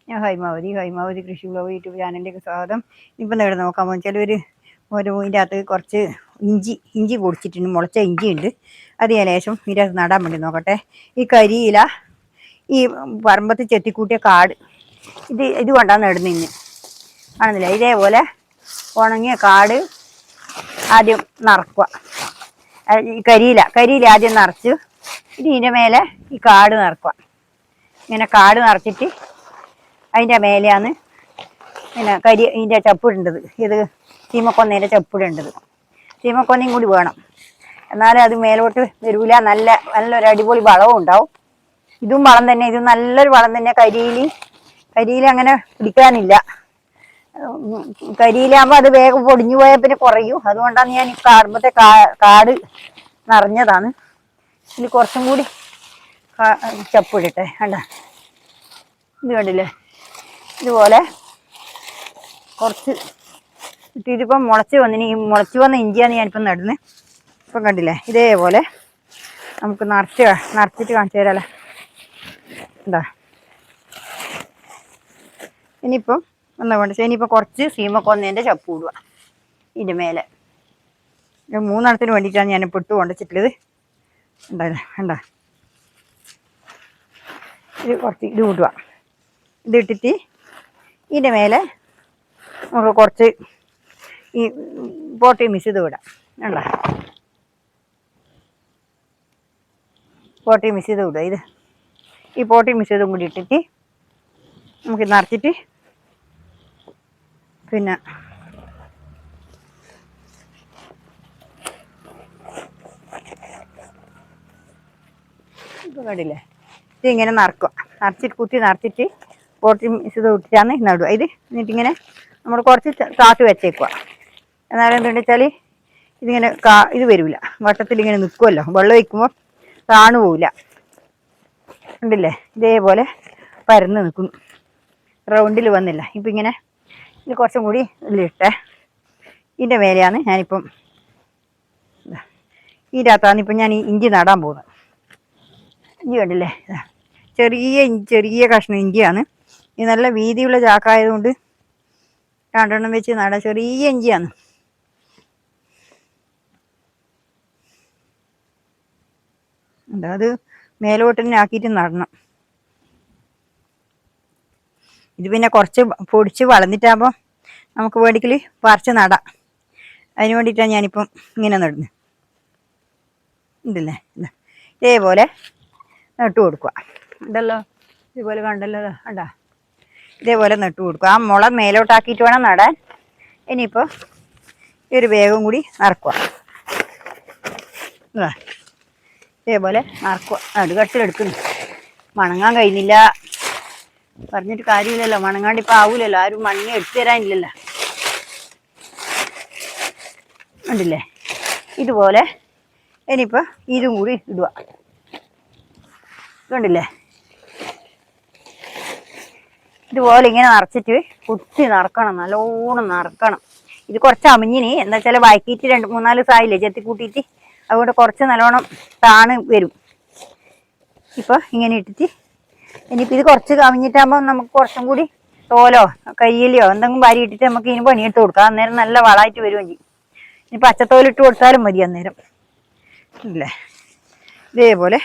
ഞാൻ ഹൈമാവതി കൃഷി blog YouTube ചാനലിലേക്ക് സ്വാഗതം. ഇപ്പം ഇവിടെ നോക്കാൻ പോകും ചിലവർ ഇതിൻ്റെ അകത്ത് കുറച്ച് ഇഞ്ചി പൊടിച്ചിട്ടുണ്ട്, മുളച്ച ഇഞ്ചി ഉണ്ട്. അത് ഞാൻ ലേശം ഇതിൻ്റെ അകത്ത് നടാൻ വേണ്ടി നോക്കട്ടെ. ഈ കരിയില, ഈ പറമ്പത്ത് ചെത്തിക്കൂട്ടിയ കാട്, ഇത് കൊണ്ടാണ് നടുന്നിന്ന് ആണെന്നില്ല. ഇതേപോലെ ഉണങ്ങിയ കാട് ആദ്യം നിറക്കുക. ഈ കരിയില ആദ്യം നിറച്ച് ഇതിൻ്റെ മേലെ ഈ കാട് നിറക്കുക. ഇങ്ങനെ കാട് നിറച്ചിട്ട് അതിൻ്റെ മേലെയാണ് പിന്നെ ഇതിൻ്റെ ചപ്പിടേണ്ടത്. ഇത് ചീമക്കൊന്നേൻ്റെ ചപ്പിടേണ്ടത്. ചീമക്കൊന്നയും കൂടി വേണം, എന്നാലേ അത് മേലോട്ട് വരൂല. നല്ലൊരു അടിപൊളി വളവും ഉണ്ടാവും. ഇതും വളം തന്നെ, ഇത് നല്ലൊരു വളം തന്നെ. കരിയില അങ്ങനെ പിടിക്കാനില്ല. കരിയിലാകുമ്പോൾ അത് വേഗം പൊടിഞ്ഞു പോയാൽ പിന്നെ കുറയും. അതുകൊണ്ടാണ് ഞാൻ ഈ കാട് നിറഞ്ഞതാണ്. ഇതിൽ കുറച്ചും കൂടി ചപ്പിടട്ടെ. കണ്ട, ഇത് കണ്ടില്ലേ? ഇതുപോലെ കുറച്ച് ഇതിപ്പം മുളച്ച് വന്ന ഇഞ്ചിയാണ് ഞാനിപ്പം നടുന്നത്. ഇപ്പം കണ്ടില്ലേ? ഇതേപോലെ നമുക്ക് നിറച്ചിട്ട് കാണിച്ചു തരാമല്ലോ. എന്താ ഇനിയിപ്പം എന്താ വേണ്ടത്? ഇനിയിപ്പോൾ കുറച്ച് സീമക്കൊന്നേൻ്റെ ചപ്പ് ഇടുക ഇതിൻ്റെ മേലെ. 3 എണ്ണത്തിന് വേണ്ടിയിട്ടാണ് ഞാൻ ഇട്ട് കൊണ്ടുവച്ചിട്ടുള്ളത്. ഉണ്ടാ ഇത് കുറച്ച് ഇത് ഇടുക. ഇതിട്ടിട്ട് ഇതിൻ്റെ മേലെ നമുക്ക് കുറച്ച് ഈ പോട്ടി മിക്സ് ചെയ്ത് വിടാം. കണ്ടോ? പോട്ടി മിക്സ് ചെയ്ത് വിടുക. ഈ പോട്ടി മിക്സ് ചെയ്തും കൂടി ഇട്ടിട്ട് നമുക്ക് നിറച്ചിട്ട് പിന്നെ ഇപ്പം കണ്ടില്ലേ? ഇതിങ്ങനെ കുത്തി നിറച്ചിട്ട് പോട്ടി മിക്സ് ചെയ്ത് വിട്ടിട്ടാണ് നടുക. എന്നിട്ടിങ്ങനെ നമ്മൾ കുറച്ച് താത്ത് വെച്ചേക്കുക. എന്നാലും എന്താണെന്ന് വെച്ചാൽ ഇതിങ്ങനെ ഇത് വരില്ല, വട്ടത്തിലിങ്ങനെ നിൽക്കുമല്ലോ. വെള്ളം ഒഴിക്കുമ്പോൾ താണു പോവില്ല. ഉണ്ടല്ലേ? ഇതേപോലെ പരന്ന് നിൽക്കുന്നു, റൗണ്ടിൽ വന്നില്ല. ഇപ്പം ഇങ്ങനെ ഇത് കുറച്ചും കൂടി ഇതിലിട്ടെ. ഇതിൻ്റെ മേലെയാണ് ഞാനിപ്പം ഇതിനകത്താണ് ഇപ്പം ഞാൻ ഈ ഇഞ്ചി നടാൻ പോകുന്നത്. ഇഞ്ചി കണ്ടില്ലേ? ചെറിയ കഷ്ണം ഇഞ്ചിയാണ്. ഇത് നല്ല വീതിയുള്ള ചാക്കായതുകൊണ്ട് 2 എണ്ണം വെച്ച് നടാൻ. ചെറിയ ഇഞ്ചിയാണ്. അത് മേലോട്ട് തന്നെ ആക്കിയിട്ട് നടണം. ഇത് പിന്നെ കുറച്ച് പൊടിച്ച് വളർന്നിട്ടാകുമ്പോൾ നമുക്ക് വേണ്ടിക്കൽ പറിച്ച് നടാം. അതിന് വേണ്ടിയിട്ടാണ് ഞാനിപ്പം ഇങ്ങനെ നടുന്നത്. ഉണ്ടല്ലേ? ഇതേപോലെ നട്ടു കൊടുക്കുക. ഉണ്ടല്ലോ? ഇതുപോലെ കണ്ടല്ലോ? കണ്ടാ? ഇതേപോലെ നട്ടു കൊടുക്കുക. ആ മുള മേലോട്ടാക്കിയിട്ട് വേണം നടാൻ. ഇനിയിപ്പോൾ ഈ ഒരു വേഗം കൂടി നറക്കുക. ഇതേപോലെ നറക്കുക. നടുകട്ടിലെടുക്കുന്നു. മണങ്ങാൻ കഴിയുന്നില്ല പറഞ്ഞിട്ട് കാര്യമില്ലല്ലോ. മണങ്ങാണ്ട് ഇപ്പം ആവൂലല്ലോ. ആരും മണ്ണിനെ എടുത്തു തരാനില്ലല്ലോ. ഉണ്ടല്ലേ? ഇതുപോലെ ഇനിയിപ്പോൾ ഇതും കൂടി ഇടുക. കണ്ടില്ലേ? ഇതുപോലെ ഇങ്ങനെ നിറച്ചിട്ട് കുത്തി നിറക്കണം, നല്ലോണം നിറക്കണം. ഇത് കുറച്ച് അമിഞ്ഞിന്, എന്താ വെച്ചാൽ വഴക്കിയിട്ട് 2-3 ദിവസമായില്ലേ ചെത്തി കൂട്ടിയിട്ട്. അതുകൊണ്ട് കുറച്ച് നല്ലോണം താണ് വരും. ഇപ്പോൾ ഇങ്ങനെ ഇട്ടിട്ട് ഇനിയിപ്പോൾ ഇത് കുറച്ച് കമിഞ്ഞിട്ടാകുമ്പോൾ നമുക്ക് കുറച്ചും കൂടി തോലോ കയ്യിലോ എന്തെങ്കിലും വാരി ഇട്ടിട്ട് നമുക്ക് ഇതിന് പണിയെടുത്ത് കൊടുക്കാം. അന്നേരം നല്ല വളമായിട്ട് വരുകയും ചെയ്യും. ഇനി പച്ചത്തോലിട്ട് കൊടുത്താലും മതി അന്നേരം. ഇല്ലേ? ഇതേപോലെ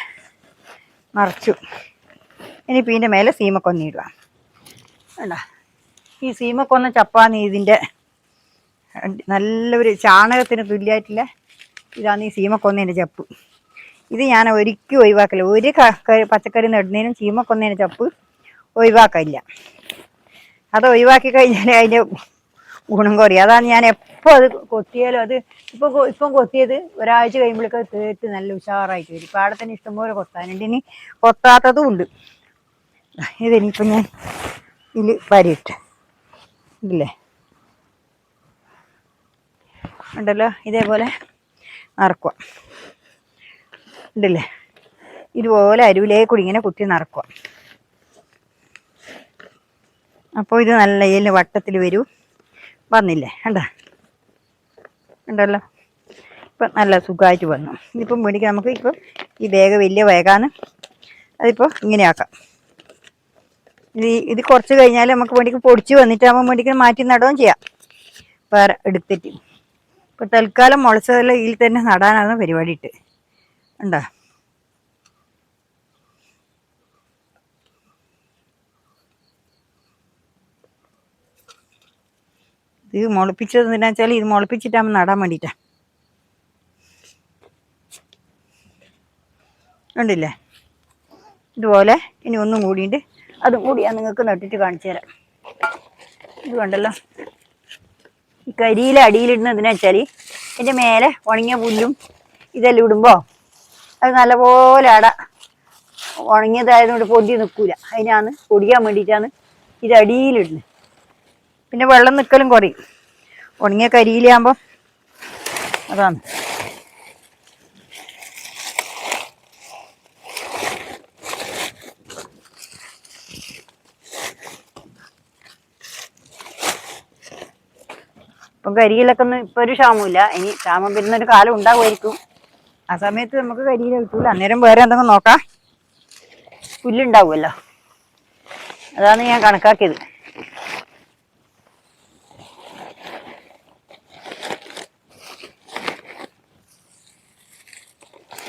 നിറച്ചു. ഇനിയിപ്പോൾ ഇതിൻ്റെ മേലെ സീമക്കൊന്ന ഇടുക. വേണ്ട, ഈ സീമക്കൊന്ന ചപ്പാന്ന് ഇതിൻ്റെ നല്ലൊരു ചാണകത്തിന് തുല്യമായിട്ടുള്ള ഇതാണ് ഈ സീമക്കൊന്നേൻ്റെ ചപ്പ്. ഇത് ഞാൻ ഒരിക്കലും ഒഴിവാക്കില്ല. ഒരു പച്ചക്കറി നടുന്നതിനും ചീമക്കൊന്നേൻ്റെ ചപ്പ് ഒഴിവാക്കില്ല. അത് ഒഴിവാക്കി കഴിഞ്ഞാൽ അതിൻ്റെ ഗുണം കുറയും. അതാണ് ഞാൻ എപ്പോൾ അത് കൊത്തിയാലും അത് ഇപ്പം കൊത്തിയത് ഒരാഴ്ച കഴിയുമ്പോഴേക്കും അത് തേട്ട് നല്ല ഉഷാറായിട്ട് വരും. പാടത്തിന് ഇഷ്ടംപോലെ കൊത്താനുണ്ട്. ഇനി കൊത്താത്തതും ഉണ്ട്. ഇതിനിപ്പം ഞാൻ ഇതിൽ പരിയിട്ട് ഇല്ലേ? ഉണ്ടല്ലോ? ഇതേപോലെ നിറക്കുക. ഉണ്ടല്ലേ? ഇതുപോലെ അരുവിലേക്ക് ഇങ്ങനെ കുത്തി നിറക്കുക. അപ്പോൾ ഇത് നല്ല ഇതിൽ വട്ടത്തിൽ വരൂ. വന്നില്ലേ? ഉണ്ടല്ലോ? ഇപ്പം നല്ല സുഖമായിട്ട് വന്നു. ഇതിപ്പം മേടിക്കാം നമുക്ക്. ഇപ്പം ഈ വലിയ വേഗമാണ്. അതിപ്പോൾ ഇങ്ങനെ ആക്കാം. ഇത് കുറച്ച് കഴിഞ്ഞാൽ നമുക്ക് വേണ്ടിക്ക് പൊടിച്ച് വന്നിട്ടാകുമ്പോൾ വേണ്ടിക്ക് മാറ്റി നടുകയും ചെയ്യാം വേറെ എടുത്തിട്ട്. ഇപ്പം തൽക്കാലം മുളച്ചതെല്ലാം ഇതിൽ തന്നെ നടാനാണ് പരിപാടി ഇട്ട് ഉണ്ടോ. ഇത് മുളപ്പിച്ചത് എന്തിനാ വെച്ചാൽ ഇത് മുളപ്പിച്ചിട്ടാകുമ്പോൾ നടാൻ വേണ്ടിയിട്ടാണ്. ഉണ്ടില്ലേ ഇതുപോലെ ഇനി ഒന്നും കൂടിയിട്ട് അതും കൂടി ഞാൻ നിങ്ങൾക്ക് നട്ടിട്ട് കാണിച്ചു തരാം. ഇത് കണ്ടല്ലോ, ഈ കരിയിലെ അടിയിലിടുന്നതിന് വെച്ചാൽ ഇതിൻ്റെ മേലെ ഉണങ്ങിയ പുല്ലും ഇതെല്ലാം ഇടുമ്പോൾ അത് നല്ലപോലെ ഉണങ്ങിയതായതുകൊണ്ട് പൊടി നിൽക്കില്ല. അതിനാണ് പൊടിയാൻ വേണ്ടിയിട്ടാണ് ഇത് അടിയിലിടുന്നത്. പിന്നെ വെള്ളം നിൽക്കലും കുറയും ഉണങ്ങിയ കരിയിലാകുമ്പോൾ. അതാണ് ഇപ്പം കരിയിലൊക്കെ ഒന്നും ഇപ്പം ഒരു ക്ഷാമമില്ല. ഇനി ക്ഷാമം വരുന്നൊരു കാലം ഉണ്ടാകുമായിരിക്കും. ആ സമയത്ത് നമുക്ക് കരിയില കിട്ടൂല. അന്നേരം വേറെ എന്തെങ്കിലും നോക്കാം. പുല്ലുണ്ടാവുമല്ലോ, അതാണ് ഞാൻ കണക്കാക്കിയത്.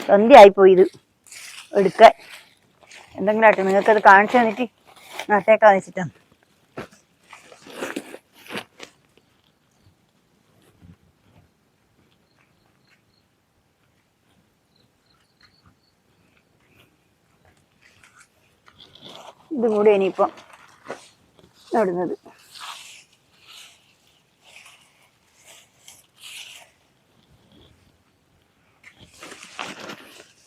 സന്ധ്യയായിപ്പോയി ഇത് എടുക്കാൻ. എന്തെങ്കിലും ആട്ടെ, നിങ്ങൾക്കത് കാണിച്ചു തന്നിട്ട് നട്ടേക്കാന്ന് വെച്ചിട്ടാണ്. ഇതും കൂടി ഇനിയിപ്പം നടുന്നത്.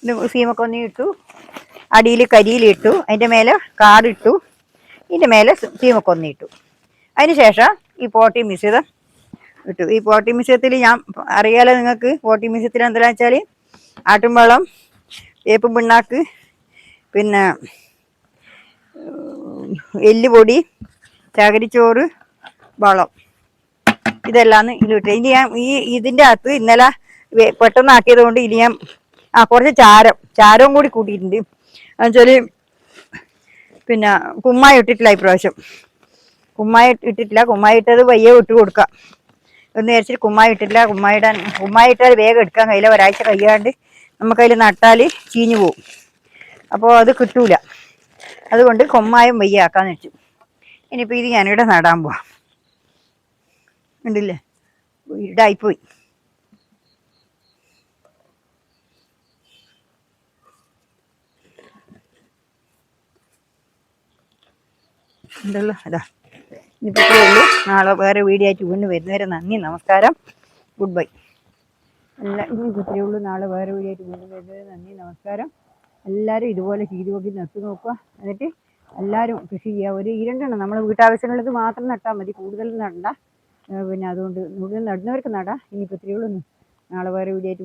ഇത് സീമക്കൊന്നി ഇട്ടു, അടിയിൽ കരിയിലിട്ടു, അതിൻ്റെ മേലെ കാടിട്ടു, ഇതിൻ്റെ മേലെ സീമക്കൊന്നി ഇട്ടു. അതിന് ശേഷം ഈ പോട്ടി മിശ്രിതം ഇട്ടു. ഈ പോട്ടി മിശ്രിതത്തിൽ ഞാൻ അറിയാലോ നിങ്ങൾക്ക്, പോട്ടി മിശ്രിതത്തിൽ എന്താണെന്ന് വെച്ചാൽ ആട്ടുംവെള്ളം, വേപ്പും പിണ്ണാക്ക്, പിന്നെ എല്ലുപൊടി, ചകിരിച്ചോറ്, വളം, ഇതെല്ലാം ഇതിലിട്ട്. ഇനി ഞാൻ ഇതിൻ്റെ അകത്ത് ഇന്നലെ പെട്ടെന്നാക്കിയത് കൊണ്ട് ഇനി ഞാൻ കുറച്ച് ചാരവും കൂടി കൂട്ടിയിട്ടുണ്ട്. എന്നുവെച്ചാൽ പിന്നെ കുമ്മായി ഇട്ടിട്ടില്ല ഇപ്രാവശ്യം. കുമ്മായി ഇട്ടിട്ടില്ല. കുമ്മായി ഇട്ടത് വയ്യ ഇട്ട് കൊടുക്കാം എന്ന് വിചാരിച്ചിട്ട് കുമ്മായി ഇട്ടിട്ടില്ല. കുമ്മായി ഇട്ടാൽ വേഗം എടുക്കാൻ കഴിയില്ല. ഒരാഴ്ച കഴിയാണ്ട് നമുക്കതിൽ നട്ടാൽ ചീഞ്ഞു പോവും. അപ്പോൾ അത് കിട്ടൂല. അതുകൊണ്ട് കുമ്മായം വയ്യ ആക്കാന്ന് വെച്ചു. ഇനിയിപ്പോൾ ഇത് ഞാനിവിടെ നടാൻ പോവാം. ഉണ്ടില്ലേ, ഇടായിപ്പോയി. ഉണ്ടല്ലോ, അതാ ഇനിയിപ്പോൾ ഇത്രയേ ഉള്ളൂ. നാളെ വേറെ വീഡിയോ ആയിട്ട് വീണ്ടും വരുന്നവരെ നന്ദി, നമസ്കാരം, ഗുഡ് ബൈ. ഇനിയിപ്പോൾ ഇത്രയേ ഉള്ളൂ. നാളെ വേറെ വീഡിയോ ആയിട്ട് വീണ്ടും വരുന്നവരെ നന്ദി, നമസ്കാരം. എല്ലാവരും ഇതുപോലെ ചെയ്ത് നോക്കി നട്ടു നോക്കുക. എന്നിട്ട് എല്ലാവരും കൃഷി ചെയ്യുക. ഒരു 2 നമ്മൾ വീട്ടാവശ്യങ്ങൾക്ക് മാത്രം നട്ടാൽ മതി, കൂടുതൽ നടണ്ട. പിന്നെ അതുകൊണ്ട് കൂടുതൽ നടുന്നവർക്ക് നടാം. ഇനിയിപ്പോൾ ഇത്രയേ ഉള്ളൂ. നാളെ വേറെ വീഡിയോ ആയിട്ട്